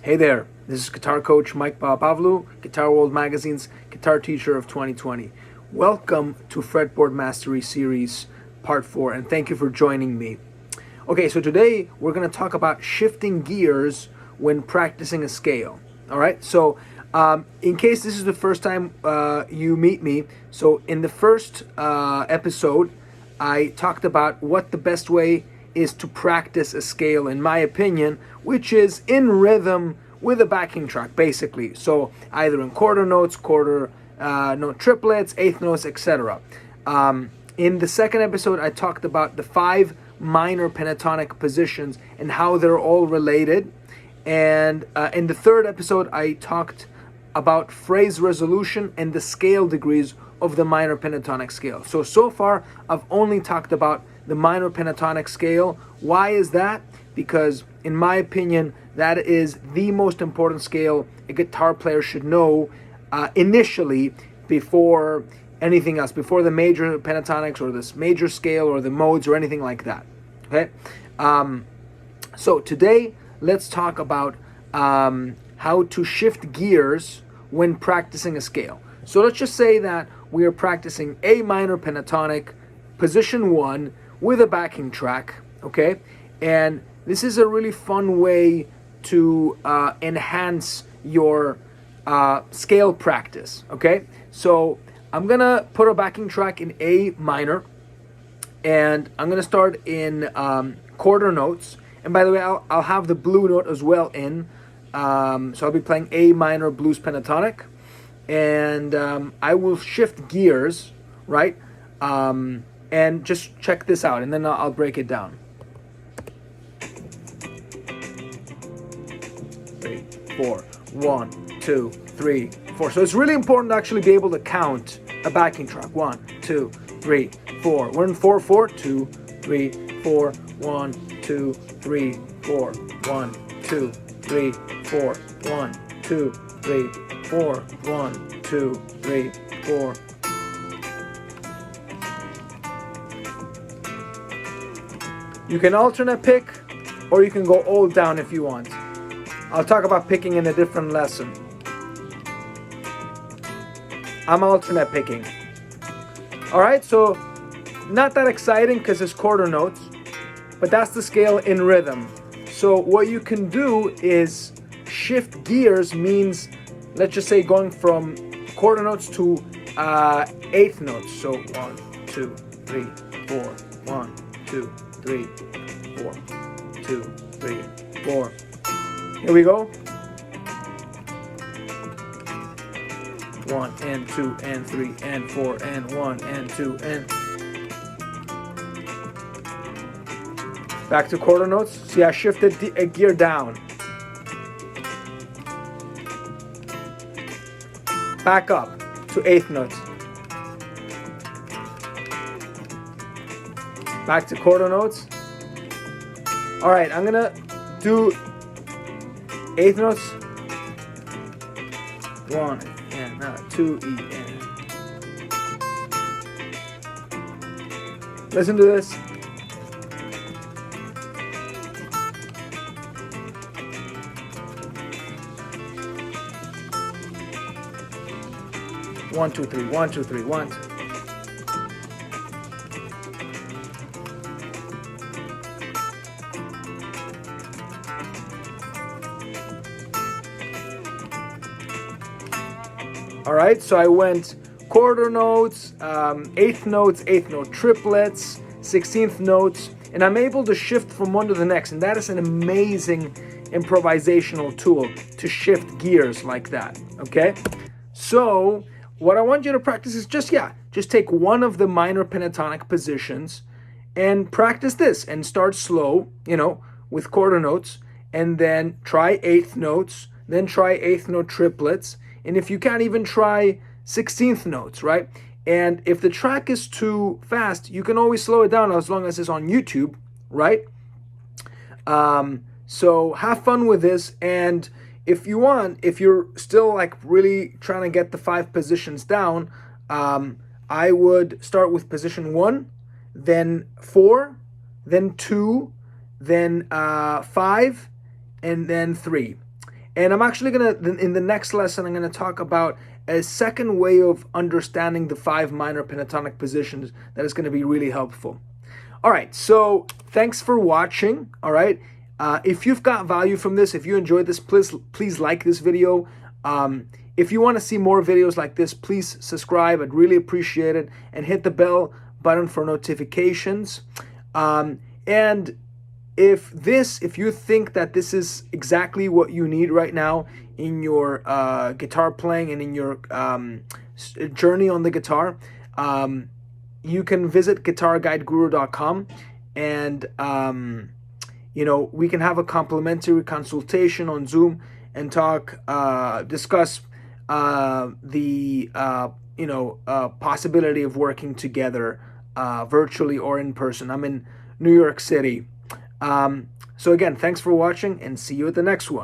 Hey there, this is guitar coach Mike Papapavlou, Guitar World Magazine's Guitar Teacher of 2020. Welcome to Fretboard Mastery Series Part 4, and thank you for joining me. Okay, so today we're going to talk about shifting gears when practicing a scale. All right, so in case this is the first time you meet me, so in the first episode, I talked about what the best way is to practice a scale, in my opinion, which is in rhythm with a backing track, basically. So either in quarter notes, quarter note triplets, eighth notes, etc. In the second episode, I talked about the 5 minor pentatonic positions and how they're all related. And in the third episode, I talked about phrase resolution and the scale degrees of the minor pentatonic scale. So far, I've only talked about the minor pentatonic scale. Why is that? Because in my opinion, that is the most important scale a guitar player should know initially, before anything else, before the major pentatonics or this major scale or the modes or anything like that. Okay, so today let's talk about how to shift gears when practicing a scale. So let's just say that we are practicing A minor pentatonic, position 1, with a backing track, okay? And this is a really fun way to enhance your scale practice, okay? So I'm gonna put a backing track in A minor, and I'm gonna start in quarter notes. And by the way, I'll have the blue note as well in, so I'll be playing A minor blues pentatonic, and I will shift gears, right? And just check this out, and then I'll break it down. 3, 4, 1, 2, 3, 4. So it's really important to actually be able to count a backing track. 1, 2, 3, 4. We're in 4/4. 2, 3, 4. 1, 2, 3, 4. 1, 2, 3, 4. 1, 2, 3, 4. 1, 2, 3, 4. You can alternate pick, or you can go all down if you want. I'll talk about picking in a different lesson. I'm alternate picking. Alright, so not that exciting because it's quarter notes, but that's the scale in rhythm. So what you can do is shift gears, means, let's just say, going from quarter notes to eighth notes. So 1, 2, 3, 4. 1, 2, 3, 4. 2, 3, 4. Here we go. 1 and 2 and 3 and 4 and 1 and 2 and back to quarter notes. See, I shifted a gear down. Back up to eighth notes. Back to quarter notes. All right, I'm gonna do eighth notes. 1 and 2 E and. Listen to this. One, two, three. 1, 2, 3. 1, 2. All right, so I went quarter notes, eighth note triplets, 16th notes, and I'm able to shift from one to the next. And that is an amazing improvisational tool to shift gears like that, okay? So what I want you to practice is just take one of the minor pentatonic positions and practice this, and start slow, with quarter notes, and then try eighth notes, then try eighth note triplets. And if you can't, even try 16th notes, right? And if the track is too fast, you can always slow it down, as long as it's on YouTube, right? So have fun with this. And if you want, if you're still like really trying to get the 5 positions down, I would start with position 1, then 4, then 2, then 5, and then 3. And I'm actually in the next lesson, I'm gonna talk about a second way of understanding the 5 minor pentatonic positions that is gonna be really helpful. All right, so thanks for watching. All right, if you've got value from this, if you enjoyed this, please like this video. If you want to see more videos like this, please subscribe. I'd really appreciate it, and hit the bell button for notifications. And if you think that this is exactly what you need right now in your guitar playing and in your journey on the guitar, you can visit guitarguideguru.com, and we can have a complimentary consultation on Zoom and discuss the possibility of working together virtually or in person. I'm in New York City. So again, thanks for watching, and see you at the next one.